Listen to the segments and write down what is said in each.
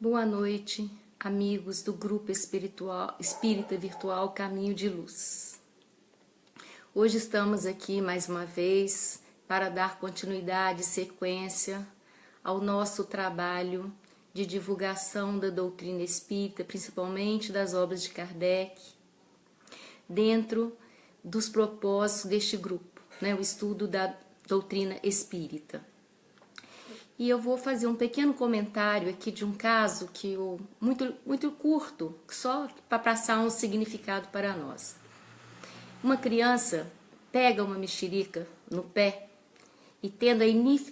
Boa noite, amigos do grupo Espírita Virtual Caminho de Luz. Hoje estamos aqui mais uma vez para dar continuidade e sequência ao nosso trabalho de divulgação da doutrina espírita, principalmente das obras de Kardec, dentro dos propósitos deste grupo, o estudo da doutrina espírita. E eu vou fazer um pequeno comentário aqui de um caso que muito curto, só para passar um significado para nós. Uma criança pega uma mexerica no pé e, tendo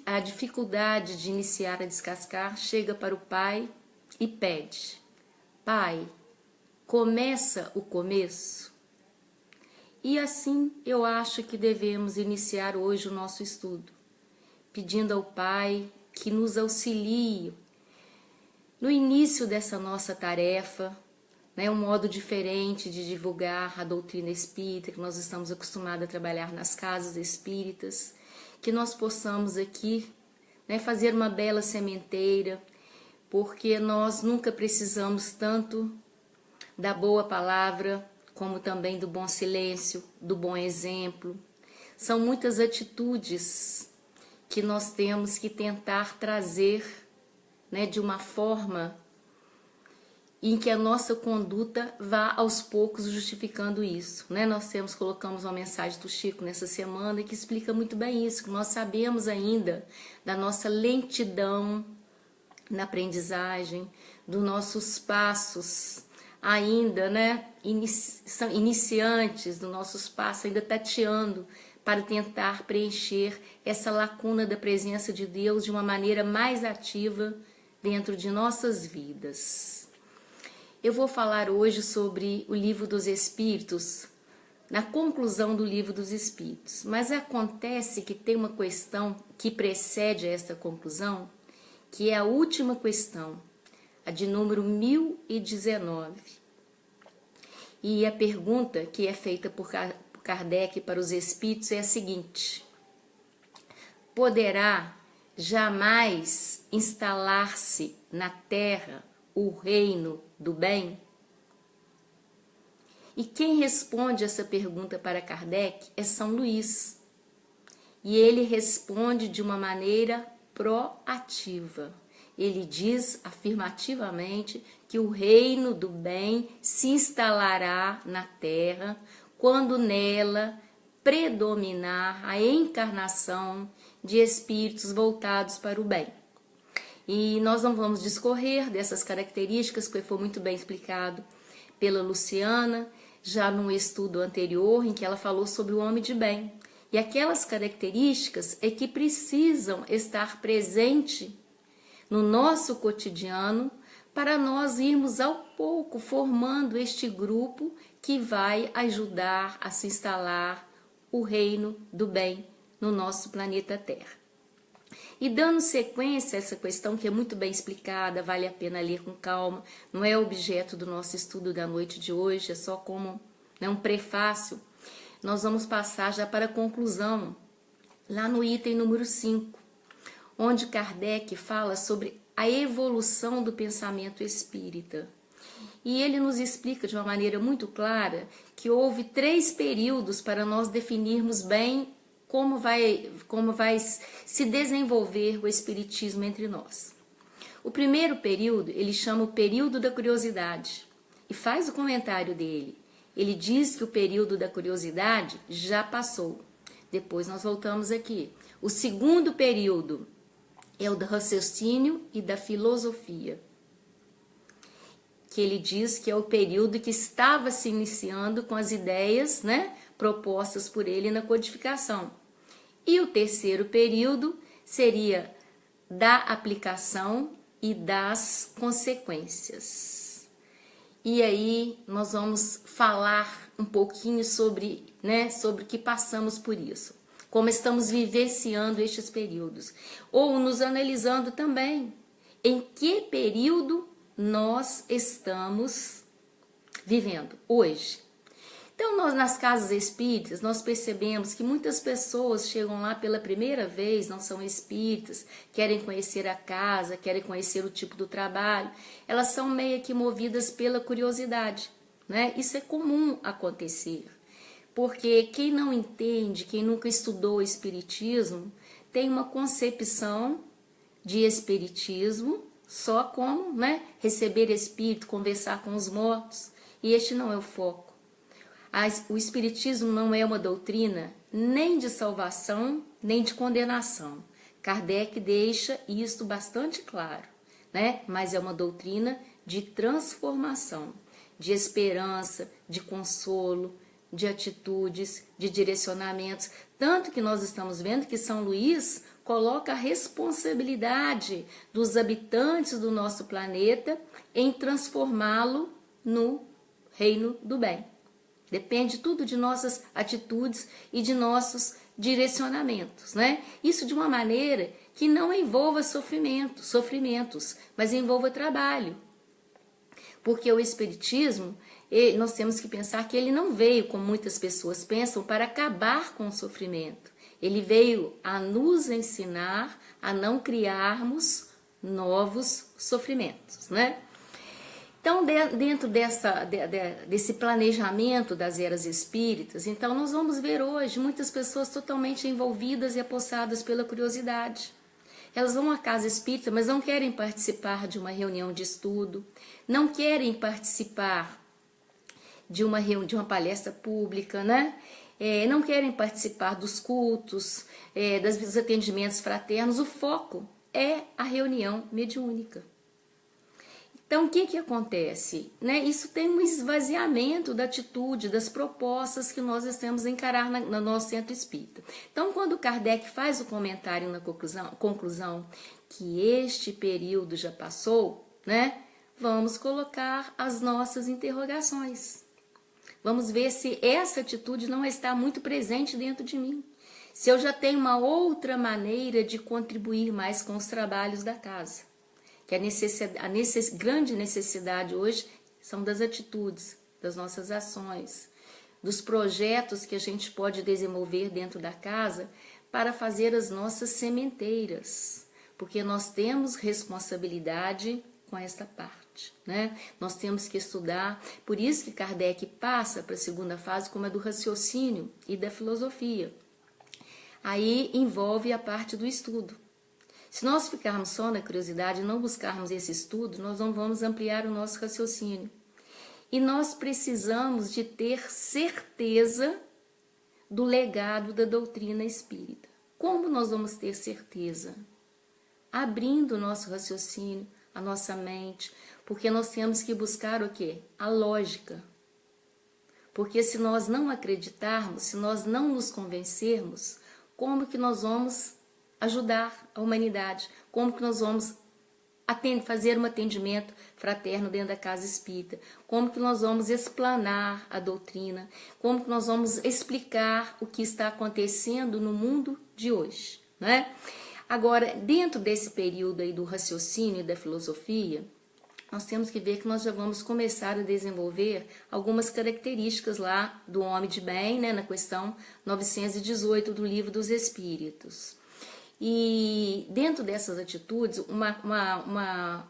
a dificuldade de iniciar a descascar, chega para o pai e pede: Pai, começa o começo? E assim eu acho que devemos iniciar hoje o nosso estudo, pedindo ao Pai que nos auxilie no início dessa nossa tarefa, um modo diferente de divulgar a doutrina espírita, que nós estamos acostumados a trabalhar nas casas espíritas, que nós possamos aqui fazer uma bela sementeira, porque nós nunca precisamos tanto da boa palavra, como também do bom silêncio, do bom exemplo. São muitas atitudes que nós temos que tentar trazer de uma forma em que a nossa conduta vá aos poucos justificando isso. Nós colocamos uma mensagem do Chico nessa semana que explica muito bem isso, que nós sabemos ainda da nossa lentidão na aprendizagem, dos nossos passos ainda, iniciantes, dos nossos passos ainda tateando, para tentar preencher essa lacuna da presença de Deus de uma maneira mais ativa dentro de nossas vidas. Eu vou falar hoje sobre o Livro dos Espíritos, na conclusão do Livro dos Espíritos, mas acontece que tem uma questão que precede esta conclusão, que é a última questão, a de número 1019. E a pergunta que é feita por Kardec para os espíritos é a seguinte: poderá jamais instalar-se na Terra o reino do bem? E quem responde essa pergunta para Kardec é São Luís. E ele responde de uma maneira proativa. Ele diz afirmativamente que o reino do bem se instalará na Terra quando nela predominar a encarnação de espíritos voltados para o bem. E nós não vamos discorrer dessas características, porque foi muito bem explicado pela Luciana, já num estudo anterior, em que ela falou sobre o homem de bem. E aquelas características é que precisam estar presentes no nosso cotidiano, para nós irmos ao pouco formando este grupo que vai ajudar a se instalar o reino do bem no nosso planeta Terra. E dando sequência a essa questão, que é muito bem explicada, vale a pena ler com calma, não é objeto do nosso estudo da noite de hoje, é só como um prefácio, nós vamos passar já para a conclusão, lá no item número 5, onde Kardec fala sobre a evolução do pensamento espírita. E ele nos explica de uma maneira muito clara que houve 3 períodos para nós definirmos bem como vai se desenvolver o espiritismo entre nós. O primeiro período, ele chama o período da curiosidade, e faz o comentário dele. Ele diz que o período da curiosidade já passou. Depois nós voltamos aqui. O segundo período é o do raciocínio e da filosofia, que ele diz que é o período que estava se iniciando com as ideias propostas por ele na codificação. E o terceiro período seria da aplicação e das consequências. E aí nós vamos falar um pouquinho sobre o que passamos por isso, como estamos vivenciando estes períodos, ou nos analisando também em que período nós estamos vivendo hoje. Então, nós nas casas espíritas, nós percebemos que muitas pessoas chegam lá pela primeira vez, não são espíritas, querem conhecer a casa, querem conhecer o tipo do trabalho, elas são meio que movidas pela curiosidade, né? Isso é comum acontecer, porque quem não entende, quem nunca estudou o espiritismo, tem uma concepção de espiritismo só como, né, receber espírito, conversar com os mortos, e este não é o foco. O espiritismo não é uma doutrina nem de salvação, nem de condenação. Kardec deixa isto bastante claro, né? Mas é uma doutrina de transformação, de esperança, de consolo, de atitudes, de direcionamentos. Tanto que nós estamos vendo que São Luís coloca a responsabilidade dos habitantes do nosso planeta em transformá-lo no reino do bem. Depende tudo de nossas atitudes e de nossos direcionamentos, né? Isso de uma maneira que não envolva sofrimentos, mas envolva trabalho. Porque o espiritismo, nós temos que pensar que ele não veio, como muitas pessoas pensam, para acabar com o sofrimento. Ele veio a nos ensinar a não criarmos novos sofrimentos, né? Então, dentro desse planejamento das eras espíritas, então nós vamos ver hoje muitas pessoas totalmente envolvidas e apossadas pela curiosidade. Elas vão à casa espírita, mas não querem participar de uma reunião de estudo, não querem participar de uma palestra pública, né? Não querem participar dos cultos, dos atendimentos fraternos. O foco é a reunião mediúnica. Então, o que acontece? Né? Isso tem um esvaziamento da atitude, das propostas que nós estamos a encarar no nosso centro espírita. Então, quando Kardec faz o comentário na conclusão que este período já passou, né? Vamos colocar as nossas interrogações. Vamos ver se essa atitude não está muito presente dentro de mim. Se eu já tenho uma outra maneira de contribuir mais com os trabalhos da casa. Que a grande necessidade hoje são das atitudes, das nossas ações, dos projetos que a gente pode desenvolver dentro da casa para fazer as nossas sementeiras, porque nós temos responsabilidade com esta parte, né? Nós temos que estudar, por isso que Kardec passa para a segunda fase, como é do raciocínio e da filosofia. Aí envolve a parte do estudo. Se nós ficarmos só na curiosidade e não buscarmos esse estudo, nós não vamos ampliar o nosso raciocínio. E nós precisamos de ter certeza do legado da doutrina espírita. Como nós vamos ter certeza? Abrindo o nosso raciocínio, a nossa mente, porque nós temos que buscar o quê? A lógica. Porque se nós não acreditarmos, se nós não nos convencermos, como que nós vamos ajudar a humanidade? Como que nós vamos fazer um atendimento fraterno dentro da casa espírita? Como que nós vamos explanar a doutrina? Como que nós vamos explicar o que está acontecendo no mundo de hoje, né? Agora, dentro desse período aí do raciocínio e da filosofia, nós temos que ver que nós já vamos começar a desenvolver algumas características lá do homem de bem, né, na questão 918 do Livro dos Espíritos. E dentro dessas atitudes, uma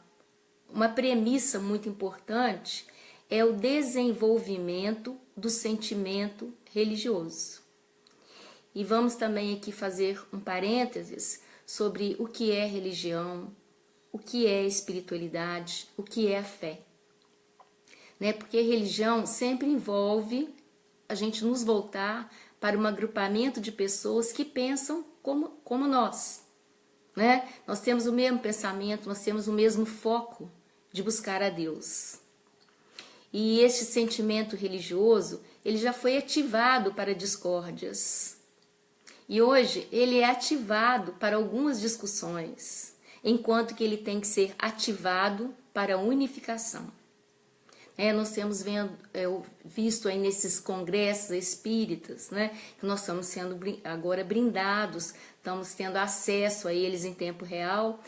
premissa muito importante é o desenvolvimento do sentimento religioso. E vamos também aqui fazer um parênteses sobre o que é religião, o que é espiritualidade, o que é a fé. Né? Porque religião sempre envolve a gente nos voltar para um agrupamento de pessoas que pensam como nós, né? Nós temos o mesmo pensamento, nós temos o mesmo foco de buscar a Deus. E este sentimento religioso, ele já foi ativado para discórdias. E hoje ele é ativado para algumas discussões, enquanto que ele tem que ser ativado para a unificação. Nós temos visto aí nesses congressos espíritas, né, que nós estamos sendo agora brindados, estamos tendo acesso a eles em tempo real,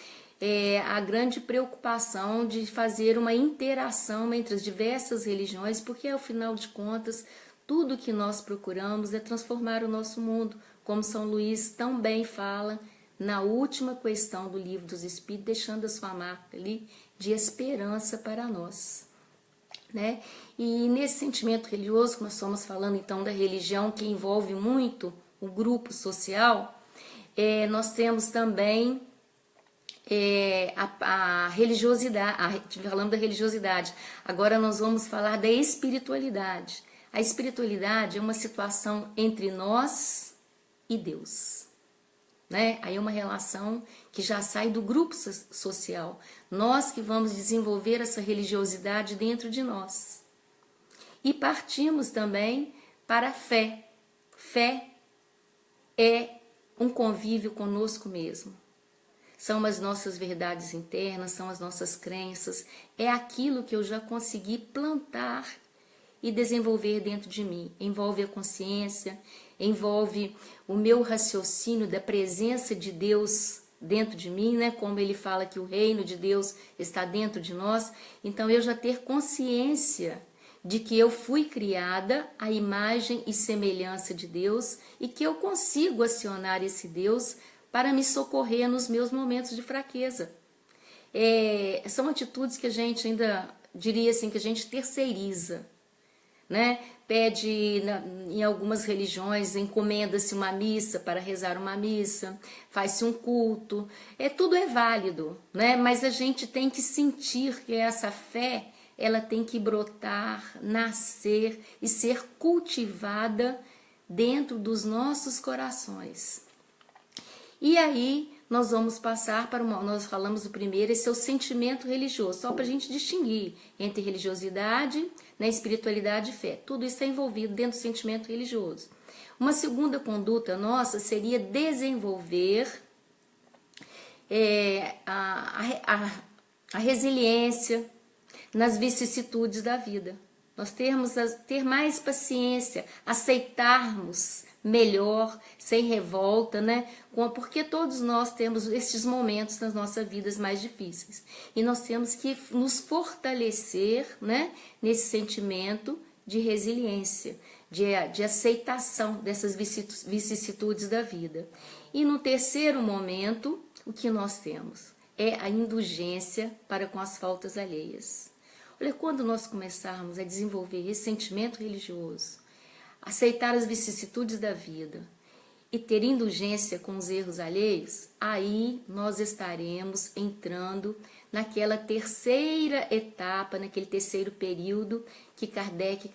a grande preocupação de fazer uma interação entre as diversas religiões, porque, ao final de contas, Tudo que nós procuramos é transformar o nosso mundo, como São Luís tão bem fala na última questão do Livro dos Espíritos, deixando a sua marca ali de esperança para nós, né? E nesse sentimento religioso, que nós estamos falando então da religião, que envolve muito o grupo social, nós temos também a religiosidade, falando da religiosidade. Agora nós vamos falar da espiritualidade. A espiritualidade é uma situação entre nós e Deus, né? Aí é uma relação que já sai do grupo social. Nós que vamos desenvolver essa religiosidade dentro de nós. E partimos também para a fé. Fé é um convívio conosco mesmo. São as nossas verdades internas, são as nossas crenças, é aquilo que eu já consegui plantar e desenvolver dentro de mim. Envolve a consciência, envolve o meu raciocínio da presença de Deus dentro de mim, né? Como ele fala que o reino de Deus está dentro de nós. Então eu já ter consciência de que eu fui criada à imagem e semelhança de Deus e que eu consigo acionar esse Deus para me socorrer nos meus momentos de fraqueza. São atitudes que a gente ainda diria assim, que a gente terceiriza, né? Pede em algumas religiões, encomenda-se uma missa para rezar uma missa, faz-se um culto, tudo é válido, né? Mas a gente tem que sentir que essa fé, ela tem que brotar, nascer e ser cultivada dentro dos nossos corações. E aí nós vamos passar para nós falamos o primeiro, esse é o sentimento religioso, só para a gente distinguir entre religiosidade, né, espiritualidade e fé. Tudo isso é envolvido dentro do sentimento religioso. Uma segunda conduta nossa seria desenvolver a resiliência nas vicissitudes da vida. Nós ter mais paciência, aceitarmos melhor, sem revolta, né? Porque todos nós temos esses momentos nas nossas vidas mais difíceis. E nós temos que nos fortalecer, né? Nesse sentimento de resiliência, de aceitação dessas vicissitudes da vida. E no terceiro momento, o que nós temos? É a indulgência para com as faltas alheias. Olha, quando nós começarmos a desenvolver esse sentimento religioso, aceitar as vicissitudes da vida e ter indulgência com os erros alheios, aí nós estaremos entrando naquela terceira etapa, naquele terceiro período que Kardec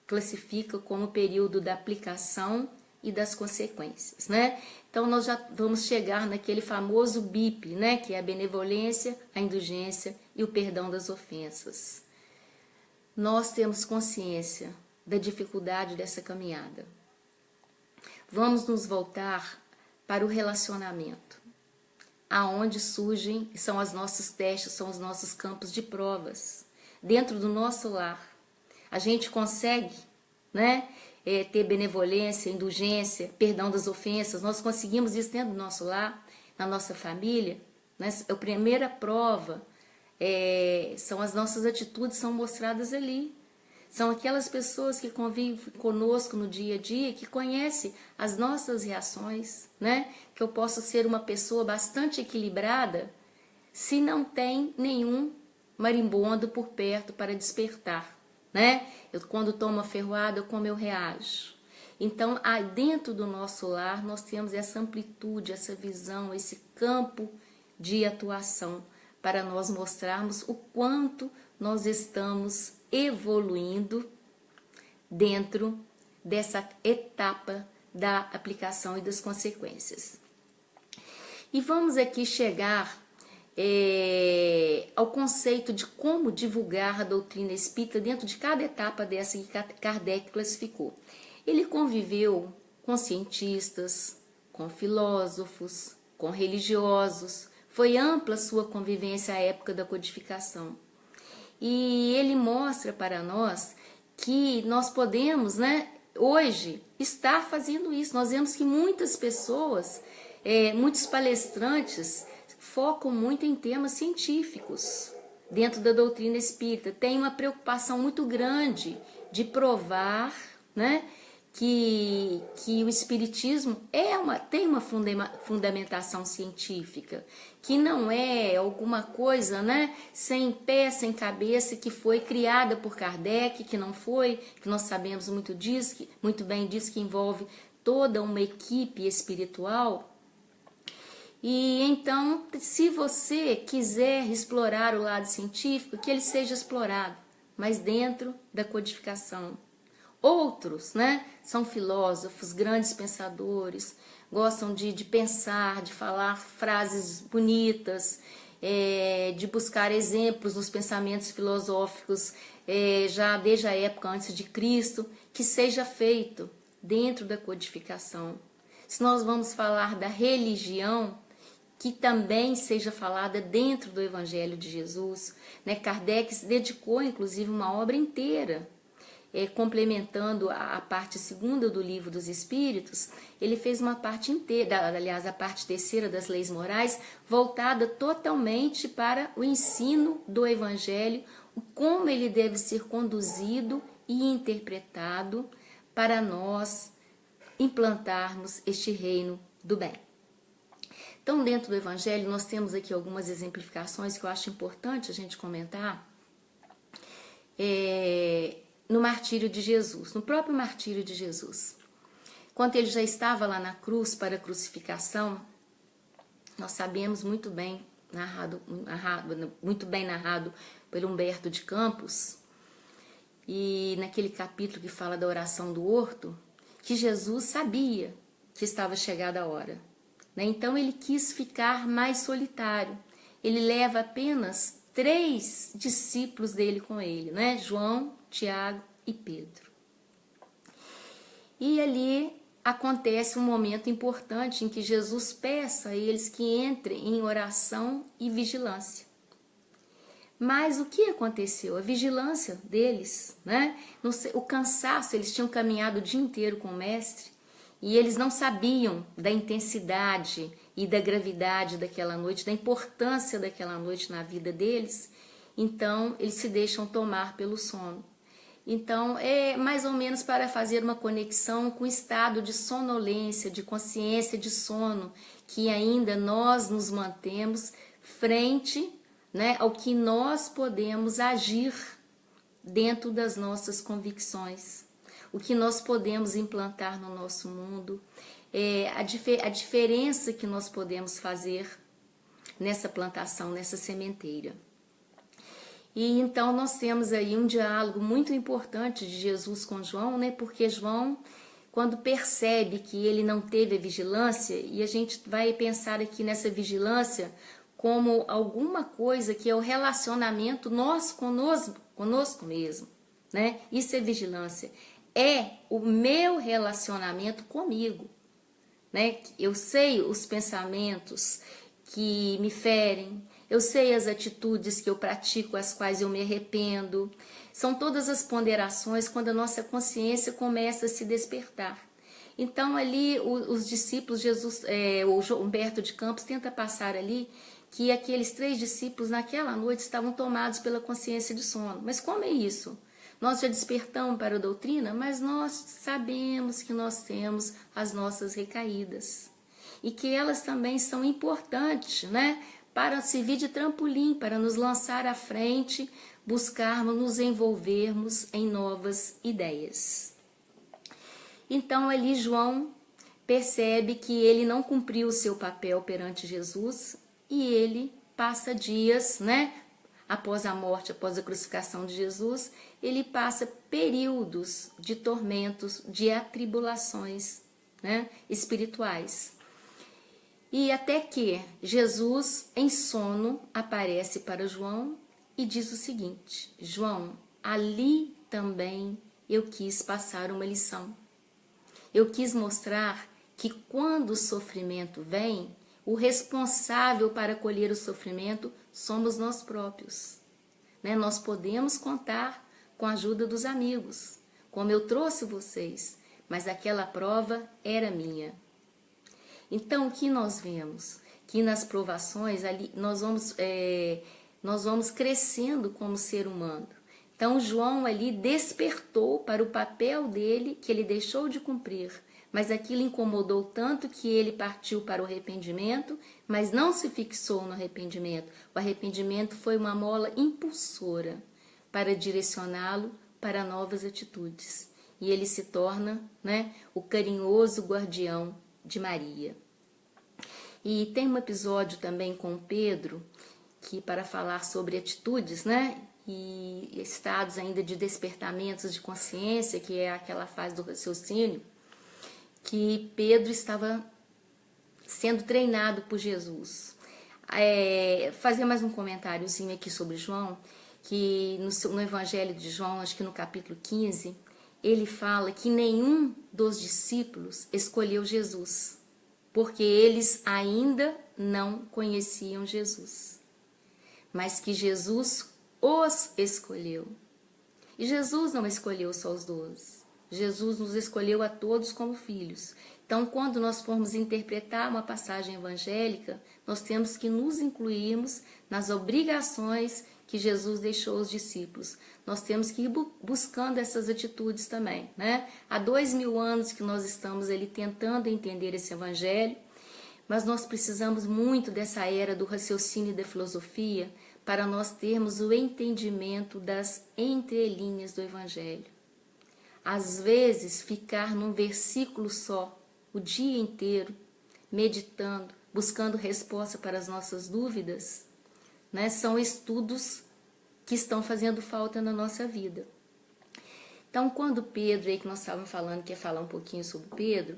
classifica como o período da aplicação e das consequências, né? Então nós já vamos chegar naquele famoso BIP, né? Que é a benevolência, a indulgência e o perdão das ofensas. Nós temos consciência da dificuldade dessa caminhada. Vamos nos voltar para o relacionamento, aonde surgem, são os nossos testes, são os nossos campos de provas. Dentro do nosso lar, a gente consegue, né, ter benevolência, indulgência, perdão das ofensas. Nós conseguimos isso dentro do nosso lar, na nossa família, né? A primeira prova são as nossas atitudes, são mostradas ali. São aquelas pessoas que convivem conosco no dia a dia, que conhecem as nossas reações, né? Que eu posso ser uma pessoa bastante equilibrada se não tem nenhum marimbondo por perto para despertar, né? Quando tomo uma ferroada, como eu reajo. Então, dentro do nosso lar, nós temos essa amplitude, essa visão, esse campo de atuação para nós mostrarmos o quanto nós estamos evoluindo dentro dessa etapa da aplicação e das consequências. E vamos aqui chegar ao conceito de como divulgar a doutrina espírita dentro de cada etapa dessa que Kardec classificou. Ele conviveu com cientistas, com filósofos, com religiosos, foi ampla sua convivência à época da codificação. E ele mostra para nós que nós podemos, né, hoje, estar fazendo isso. Nós vemos que muitas pessoas, muitos palestrantes, focam muito em temas científicos dentro da doutrina espírita. Tem uma preocupação muito grande de provar, né? Que o espiritismo tem uma fundamentação científica, que não é alguma coisa, né, sem pé, sem cabeça, que foi criada por Kardec, que não foi, que nós sabemos muito bem disso, que envolve toda uma equipe espiritual. E então, se você quiser explorar o lado científico, que ele seja explorado, mas dentro da codificação. Outros, né, são filósofos, grandes pensadores, gostam de pensar, de falar frases bonitas, de buscar exemplos nos pensamentos filosóficos, já desde a época antes de Cristo, que seja feito dentro da codificação. Se nós vamos falar da religião, que também seja falada dentro do Evangelho de Jesus, né? Kardec se dedicou, inclusive, uma obra inteira, complementando a parte segunda do Livro dos Espíritos. Ele fez uma parte inteira, aliás, a parte terceira das leis morais, voltada totalmente para o ensino do Evangelho, como ele deve ser conduzido e interpretado para nós implantarmos este reino do bem. Então, dentro do Evangelho, nós temos aqui algumas exemplificações que eu acho importante a gente comentar. No martírio de Jesus, no próprio martírio de Jesus. Quando ele já estava lá na cruz para a crucificação, nós sabemos muito bem, muito bem narrado por Humberto de Campos, e naquele capítulo que fala da oração do horto, que Jesus sabia que estava chegada a hora. Então ele quis ficar mais solitário. Ele leva apenas 3 discípulos dele com ele, né? João, Tiago e Pedro. E ali acontece um momento importante em que Jesus peça a eles que entrem em oração e vigilância. Mas o que aconteceu? A vigilância deles, né? O cansaço, eles tinham caminhado o dia inteiro com o mestre, e eles não sabiam da intensidade e da gravidade daquela noite, da importância daquela noite na vida deles. Então, eles se deixam tomar pelo sono. Então, é mais ou menos para fazer uma conexão com o estado de sonolência, de consciência de sono, que ainda nós nos mantemos frente, né, ao que nós podemos agir dentro das nossas convicções. O que nós podemos implantar no nosso mundo, a diferença que nós podemos fazer nessa plantação, nessa sementeira. E então nós temos aí um diálogo muito importante de Jesus com João, né? Porque João, quando percebe que ele não teve a vigilância, e a gente vai pensar aqui nessa vigilância como alguma coisa que é o relacionamento nosso conosco mesmo, né? Isso é vigilância. É o meu relacionamento comigo, né? Eu sei os pensamentos que me ferem, eu sei as atitudes que eu pratico, as quais eu me arrependo. São todas as ponderações quando a nossa consciência começa a se despertar. Então ali os discípulos, o Humberto de Campos tenta passar ali que aqueles 3 discípulos naquela noite estavam tomados pela consciência de sono. Mas como é isso? Nós já despertamos para a doutrina, mas nós sabemos que nós temos as nossas recaídas. E que elas também são importantes, né? Para servir de trampolim, para nos lançar à frente, buscarmos nos envolvermos em novas ideias. Então ali João percebe que ele não cumpriu o seu papel perante Jesus e ele passa dias, né? Após a morte, após a crucificação de Jesus, ele passa períodos de tormentos, de atribulações, né, espirituais. E até que Jesus, em sono, aparece para João e diz o seguinte: João, ali também eu quis passar uma lição. Eu quis mostrar que quando o sofrimento vem, o responsável para colher o sofrimento somos nós próprios, né? Nós podemos contar com a ajuda dos amigos, como eu trouxe vocês, mas aquela prova era minha. Então, o que nós vemos? Que nas provações ali nós vamos crescendo como ser humano. Então João ali despertou para o papel dele que ele deixou de cumprir, mas aquilo incomodou tanto que ele partiu para o arrependimento, mas não se fixou no arrependimento. O arrependimento foi uma mola impulsora para direcioná-lo para novas atitudes. E ele se torna, né, o carinhoso guardião de Maria. E tem um episódio também com Pedro, que para falar sobre atitudes, né, e estados ainda de despertamentos de consciência, que é aquela fase do raciocínio, que Pedro estava sendo treinado por Jesus. Fazer mais um comentáriozinho aqui sobre João, que no Evangelho de João, acho que no capítulo 15, ele fala que nenhum dos discípulos escolheu Jesus, porque eles ainda não conheciam Jesus, mas que Jesus os escolheu. E Jesus não escolheu só os 12. Jesus nos escolheu a todos como filhos. Então, quando nós formos interpretar uma passagem evangélica, nós temos que nos incluirmos nas obrigações que Jesus deixou aos discípulos. Nós temos que ir buscando essas atitudes também, né? Há 2000 anos que nós estamos ali tentando entender esse evangelho, mas nós precisamos muito dessa era do raciocínio e da filosofia para nós termos o entendimento das entrelinhas do evangelho. Às vezes, ficar num versículo só, o dia inteiro, meditando, buscando resposta para as nossas dúvidas, né, são estudos que estão fazendo falta na nossa vida. Então, quando Pedro, aí que nós estávamos falando, que ia falar um pouquinho sobre Pedro,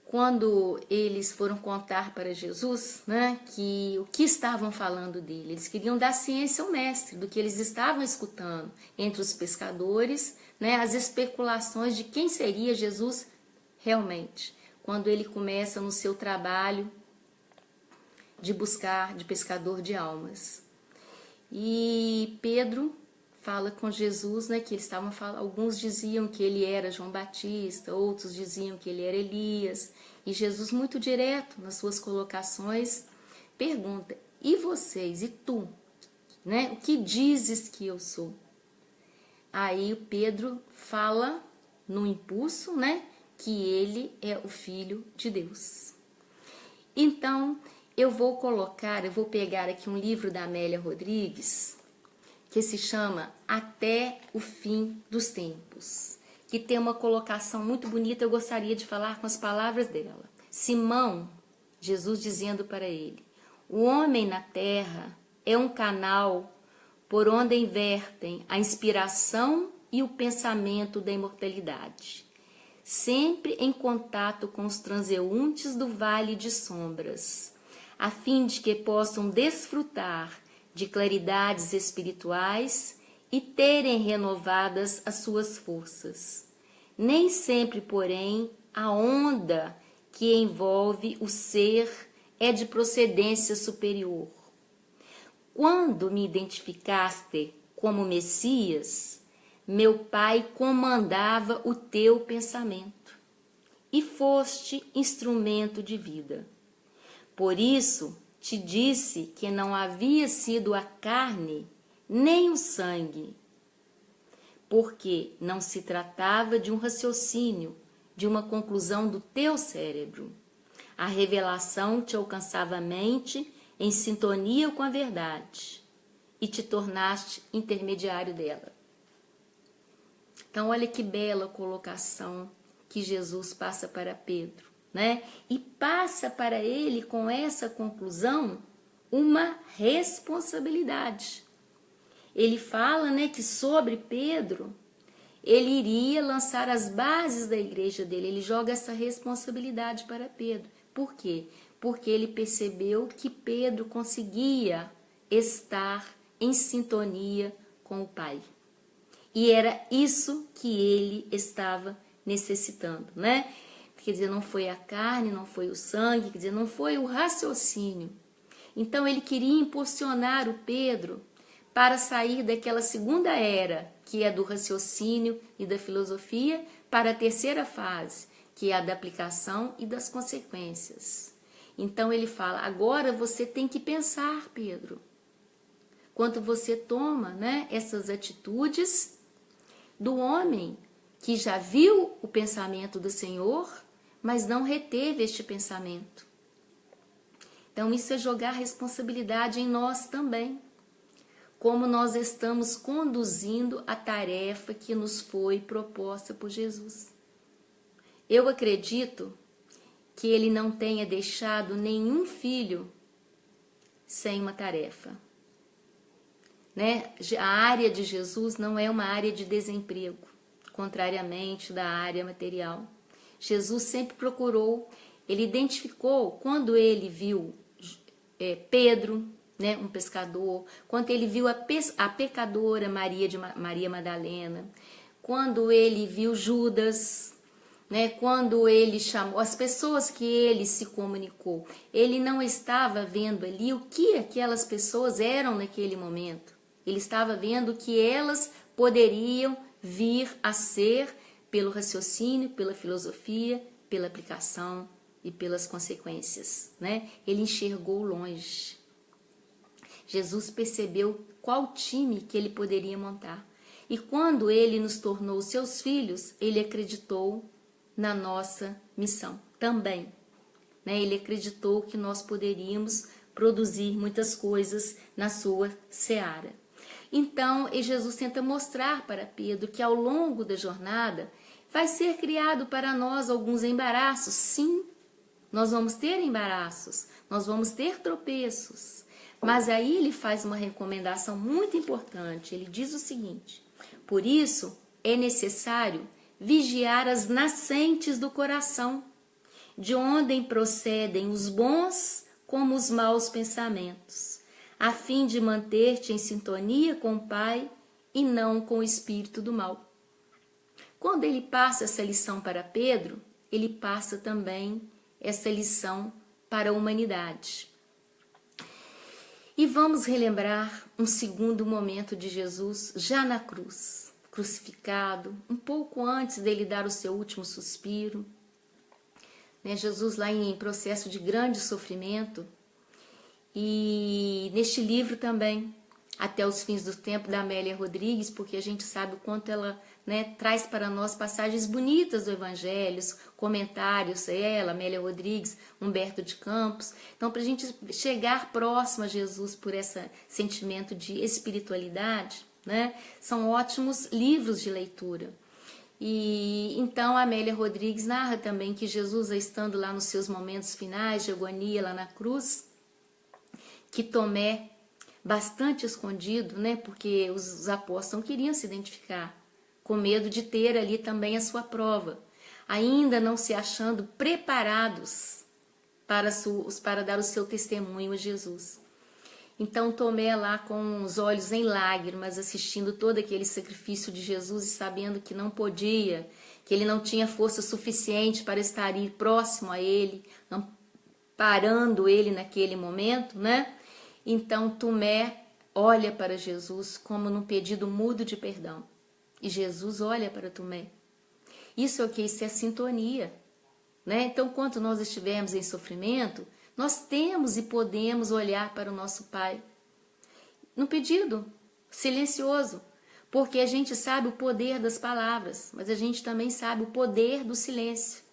quando eles foram contar para Jesus, né, que o que estavam falando dele, eles queriam dar ciência ao mestre, do que eles estavam escutando entre os pescadores, né, as especulações de quem seria Jesus realmente, quando ele começa no seu trabalho de buscar, de pescador de almas. E Pedro fala com Jesus, né, que eles estavam falando, alguns diziam que ele era João Batista, outros diziam que ele era Elias, e Jesus, muito direto nas suas colocações, pergunta: e vocês, e tu, né, o que dizes que eu sou? Aí Pedro fala no impulso, né, que ele é o Filho de Deus. Então, eu vou pegar aqui um livro da Amélia Rodrigues, que se chama Até o Fim dos Tempos, que tem uma colocação muito bonita, eu gostaria de falar com as palavras dela. Simão, Jesus dizendo para ele: o homem na terra é um canal por onde invertem a inspiração e o pensamento da imortalidade, sempre em contato com os transeuntes do vale de sombras, a fim de que possam desfrutar de claridades espirituais e terem renovadas as suas forças. Nem sempre, porém, a onda que envolve o ser é de procedência superior. Quando me identificaste como Messias, meu Pai comandava o teu pensamento e foste instrumento de vida. Por isso, te disse que não havia sido a carne nem o sangue, porque não se tratava de um raciocínio, de uma conclusão do teu cérebro. A revelação te alcançava a mente em sintonia com a verdade e te tornaste intermediário dela. Então, olha que bela colocação que Jesus passa para Pedro, né? E passa para ele, com essa conclusão, uma responsabilidade. Ele fala, né, que sobre Pedro, ele iria lançar as bases da igreja dele. Ele joga essa responsabilidade para Pedro. Por quê? Porque ele percebeu que Pedro conseguia estar em sintonia com o Pai. E era isso que ele estava necessitando, né? Quer dizer, não foi a carne, não foi o sangue, quer dizer, não foi o raciocínio. Então ele queria impulsionar o Pedro para sair daquela segunda era, que é do raciocínio e da filosofia, para a terceira fase, que é a da aplicação e das consequências. Então ele fala: agora você tem que pensar, Pedro. quanto você toma, né, essas atitudes do homem que já viu o pensamento do Senhor, mas não reteve este pensamento. Então, isso é jogar responsabilidade em nós também. Como nós estamos conduzindo a tarefa que nos foi proposta por Jesus. Eu acredito que ele não tenha deixado nenhum filho sem uma tarefa. Né? A área de Jesus não é uma área de desemprego, contrariamente da área material. Jesus sempre procurou, ele identificou quando ele viu Pedro, né, um pescador, quando ele viu a pecadora Maria Madalena, quando ele viu Judas, né, quando ele chamou as pessoas que ele se comunicou, ele não estava vendo ali o que aquelas pessoas eram naquele momento, ele estava vendo o que elas poderiam vir a ser pelo raciocínio, pela filosofia, pela aplicação e pelas consequências, né? Ele enxergou longe. Jesus percebeu qual time que ele poderia montar. E quando ele nos tornou seus filhos, ele acreditou na nossa missão também. Né? Ele acreditou que nós poderíamos produzir muitas coisas na sua seara. Então, Jesus tenta mostrar para Pedro que ao longo da jornada vai ser criado para nós alguns embaraços. Sim, nós vamos ter embaraços, nós vamos ter tropeços. Mas aí ele faz uma recomendação muito importante. Ele diz o seguinte: por isso é necessário vigiar as nascentes do coração, de onde procedem os bons como os maus pensamentos, a fim de manter-te em sintonia com o Pai e não com o espírito do mal. Quando ele passa essa lição para Pedro, ele passa também essa lição para a humanidade. E vamos relembrar um segundo momento de Jesus já na cruz, crucificado, um pouco antes dele dar o seu último suspiro. Né, Jesus lá em processo de grande sofrimento. E neste livro também, Até os Fins do Tempo, da Amélia Rodrigues, porque a gente sabe o quanto ela, né, traz para nós passagens bonitas do Evangelho, comentários, ela, Amélia Rodrigues, Humberto de Campos. Então, para a gente chegar próximo a Jesus por esse sentimento de espiritualidade, né, são ótimos livros de leitura. E então a Amélia Rodrigues narra também que Jesus, estando lá nos seus momentos finais de agonia lá na cruz, que Tomé, bastante escondido, né, porque os apóstolos não queriam se identificar, com medo de ter ali também a sua prova, ainda não se achando preparados para dar o seu testemunho a Jesus. Então Tomé lá com os olhos em lágrimas, assistindo todo aquele sacrifício de Jesus e sabendo que não podia, que ele não tinha força suficiente para estar ali próximo a ele, amparando ele naquele momento, né? Então Tomé olha para Jesus como num pedido mudo de perdão. E Jesus olha para Tomé. Isso é o que? Isso é sintonia, né? Então, quando nós estivermos em sofrimento, nós temos e podemos olhar para o nosso Pai num pedido silencioso, porque a gente sabe o poder das palavras, mas a gente também sabe o poder do silêncio.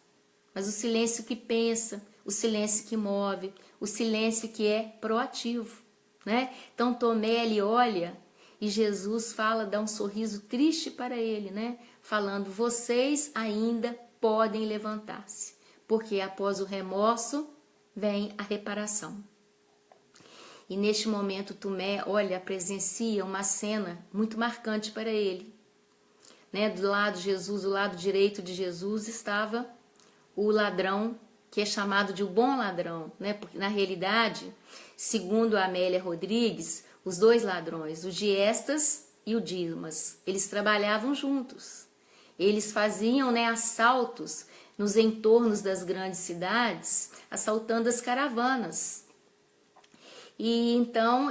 Mas o silêncio que pensa, o silêncio que move, o silêncio que é proativo, né? Então Tomé, ele olha e Jesus fala, dá um sorriso triste para ele, né? Falando, vocês ainda podem levantar-se, porque após o remorso vem a reparação. E neste momento Tomé, olha, presencia uma cena muito marcante para ele, né? Do lado de Jesus, do lado direito de Jesus estava o ladrão, que é chamado de o bom ladrão, né? Porque na realidade, segundo a Amélia Rodrigues, os dois ladrões, o Diestas e o Dimas, eles trabalhavam juntos. Eles faziam, né, assaltos nos entornos das grandes cidades, assaltando as caravanas. E então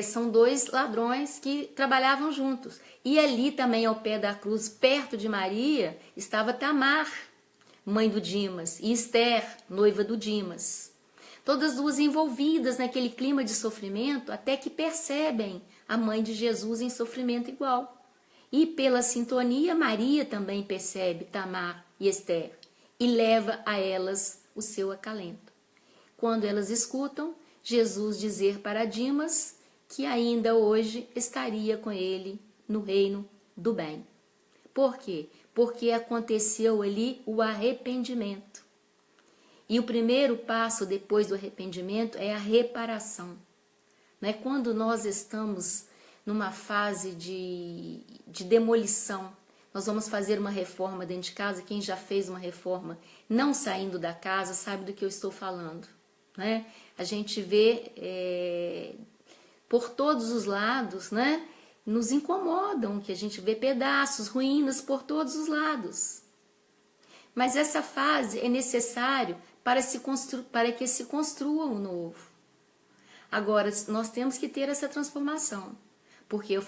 são dois ladrões que trabalhavam juntos. E ali também ao pé da cruz, perto de Maria, estava Tamar, mãe do Dimas, e Esther, noiva do Dimas. Todas duas envolvidas naquele clima de sofrimento, até que percebem a mãe de Jesus em sofrimento igual. E pela sintonia, Maria também percebe Tamar e Esther e leva a elas o seu acalento. Quando elas escutam Jesus dizer para Dimas que ainda hoje estaria com ele no reino do bem. Por quê? Porque aconteceu ali o arrependimento. E o primeiro passo depois do arrependimento é a reparação. Né? Quando nós estamos numa fase de demolição, nós vamos fazer uma reforma dentro de casa. Quem já fez uma reforma não saindo da casa sabe do que eu estou falando. Né? A gente vê por todos os lados, né? Nos incomodam, que a gente vê pedaços, ruínas por todos os lados. Mas essa fase é necessário para que se construa o novo. Agora, nós temos que ter essa transformação. Porque eu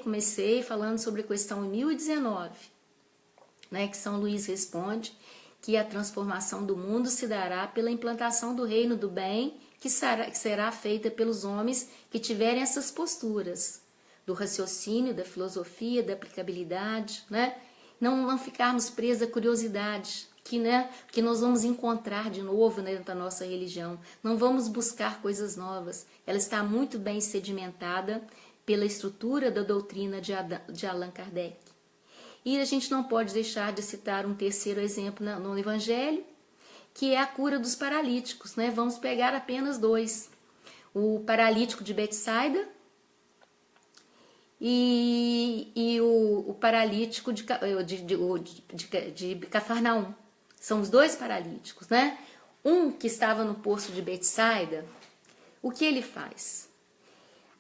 comecei falando sobre a questão em 1019, né, que São Luís responde que a transformação do mundo se dará pela implantação do reino do bem, que será feita pelos homens que tiverem essas posturas, do raciocínio, da filosofia, da aplicabilidade, né? Não ficarmos presos à curiosidade, que nós vamos encontrar de novo dentro da nossa religião. Não vamos buscar coisas novas. Ela está muito bem sedimentada pela estrutura da doutrina de Allan Kardec. E a gente não pode deixar de citar um terceiro exemplo no Evangelho, que é a cura dos paralíticos, né? Vamos pegar apenas dois. O paralítico de Betsaida e o paralítico de Cafarnaum. São os dois paralíticos, né? Um que estava no poço de Betsaida, o que ele faz?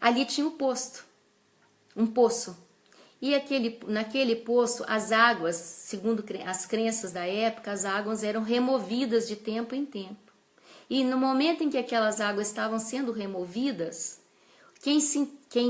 Ali tinha um poço. E naquele poço, as águas, segundo as crenças da época, as águas eram removidas de tempo em tempo. E no momento em que aquelas águas estavam sendo removidas, quem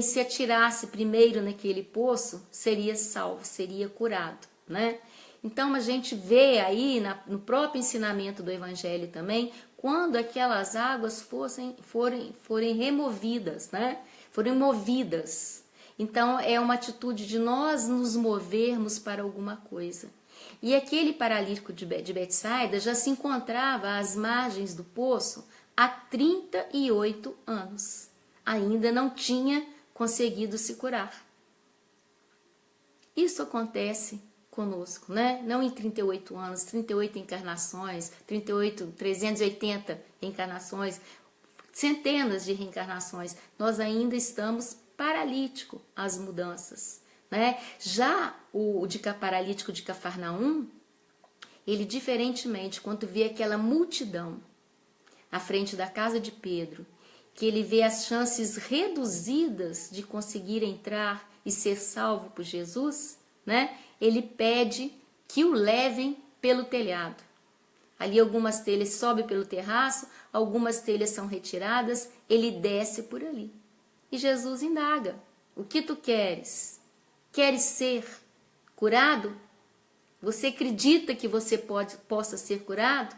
se atirasse primeiro naquele poço seria salvo, seria curado, né? Então a gente vê aí no próprio ensinamento do Evangelho também, quando aquelas águas forem removidas, né? Forem movidas. Então é uma atitude de nós nos movermos para alguma coisa. E aquele paralítico de Betsaida já se encontrava às margens do poço há 38 anos. Ainda não tinha conseguido se curar. Isso acontece conosco, né? Não em 38 anos, 38 encarnações, 380 encarnações, centenas de reencarnações. Nós ainda estamos paralíticos às mudanças, né? Já o paralítico de Cafarnaum, ele diferentemente, quando vê aquela multidão à frente da casa de Pedro, que ele vê as chances reduzidas de conseguir entrar e ser salvo por Jesus, né? Ele pede que o levem pelo telhado. Ali algumas telhas sobem pelo terraço, algumas telhas são retiradas, ele desce por ali. E Jesus indaga: o que tu queres? Queres ser curado? Você acredita que você possa ser curado?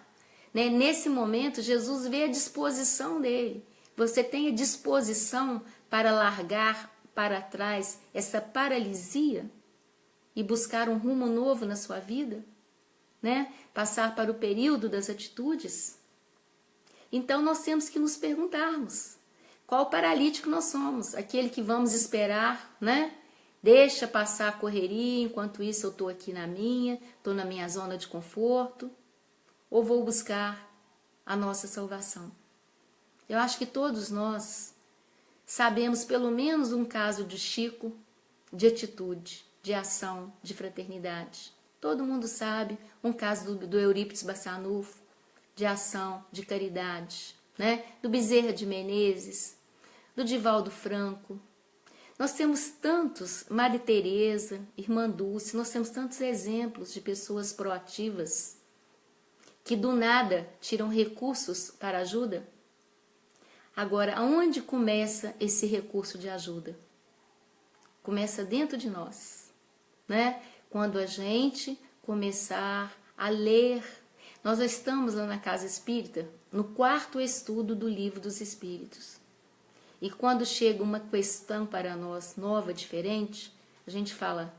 Né? Nesse momento, Jesus vê a disposição dele. Você tem a disposição para largar para trás essa paralisia e buscar um rumo novo na sua vida? Né? Passar para o período das atitudes? Então nós temos que nos perguntarmos: qual paralítico nós somos? Aquele que vamos esperar, né? Deixa passar a correria, enquanto isso eu estou aqui estou na minha zona de conforto, ou vou buscar a nossa salvação? Eu acho que todos nós sabemos pelo menos um caso de Chico, de atitude, de ação, de fraternidade. Todo mundo sabe um caso do Eurípides Barçanufo, de ação, de caridade, né? Do Bezerra de Menezes, do Divaldo Franco. Nós temos tantos, Maria Teresa, Irmã Dulce, nós temos tantos exemplos de pessoas proativas que do nada tiram recursos para ajuda. Agora, aonde começa esse recurso de ajuda? Começa dentro de nós, né? Quando a gente começar a ler. Nós estamos lá na Casa Espírita, no 4º estudo do Livro dos Espíritos. E quando chega uma questão para nós nova, diferente, a gente fala,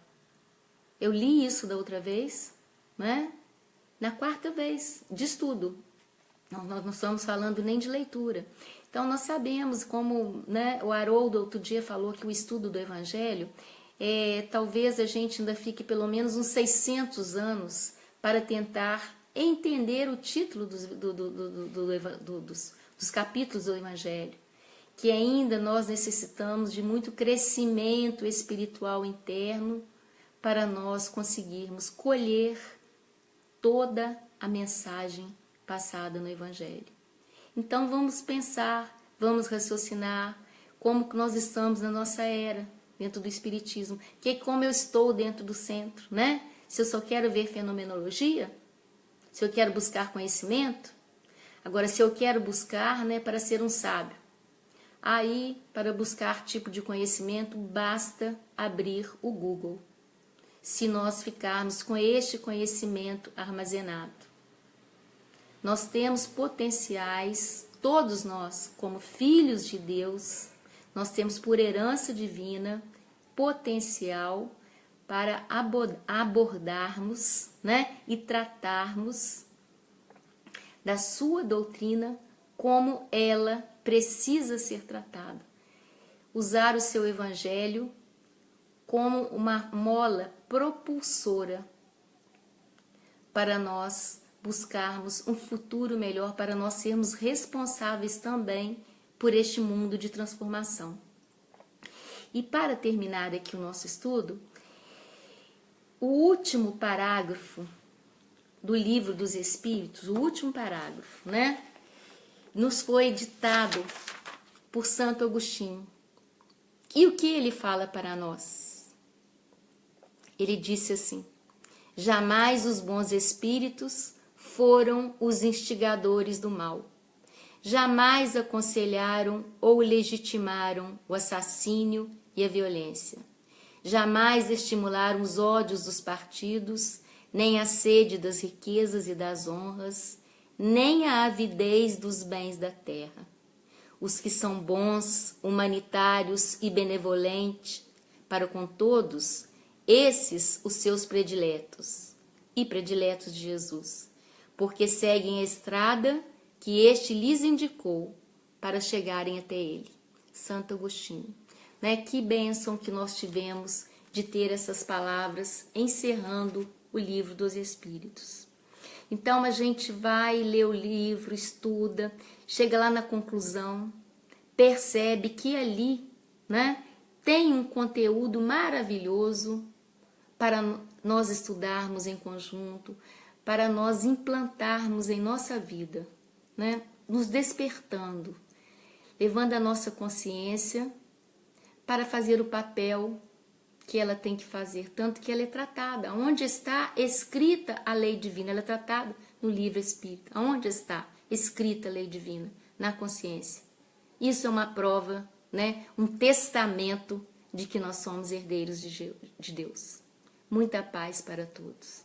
eu li isso da outra vez, né? Na quarta vez de estudo. Nós não estamos falando nem de leitura. Então nós sabemos como, né, o Haroldo outro dia falou que o estudo do Evangelho, talvez a gente ainda fique pelo menos uns 600 anos para tentar entender o título dos capítulos do Evangelho, que ainda nós necessitamos de muito crescimento espiritual interno para nós conseguirmos colher toda a mensagem passada no Evangelho. Então vamos pensar, vamos raciocinar como que nós estamos na nossa era, dentro do Espiritismo, como eu estou dentro do centro, né? Se eu só quero ver fenomenologia, se eu quero buscar conhecimento, agora se eu quero buscar, né, para ser um sábio, aí para buscar tipo de conhecimento basta abrir o Google. Se nós ficarmos com este conhecimento armazenado, nós temos potenciais, todos nós, como filhos de Deus, nós temos por herança divina potencial para abordarmos, né, e tratarmos da sua doutrina como ela precisa ser tratada. Usar o seu Evangelho como uma mola propulsora para nós buscarmos um futuro melhor, para nós sermos responsáveis também por este mundo de transformação. E para terminar aqui o nosso estudo, o último parágrafo do Livro dos Espíritos, o último parágrafo, né, nos foi ditado por Santo Agostinho. E o que ele fala para nós? Ele disse assim: jamais os bons espíritos foram os instigadores do mal. Jamais aconselharam ou legitimaram o assassínio e a violência. Jamais estimularam os ódios dos partidos, nem a sede das riquezas e das honras, nem a avidez dos bens da terra. Os que são bons, humanitários e benevolentes para com todos, esses os seus prediletos e prediletos de Jesus, porque seguem a estrada que este lhes indicou para chegarem até ele. Santo Agostinho, né? Que bênção que nós tivemos de ter essas palavras encerrando o Livro dos Espíritos. Então a gente vai ler o livro, estuda, chega lá na conclusão, percebe que ali, né, tem um conteúdo maravilhoso para nós estudarmos em conjunto, para nós implantarmos em nossa vida, né, nos despertando, levando a nossa consciência para fazer o papel que ela tem que fazer, tanto que ela é tratada. Onde está escrita a lei divina? Ela é tratada no livro espírita. Onde está escrita a lei divina? Na consciência. Isso é uma prova, né? Um testamento de que nós somos herdeiros de Deus. Muita paz para todos.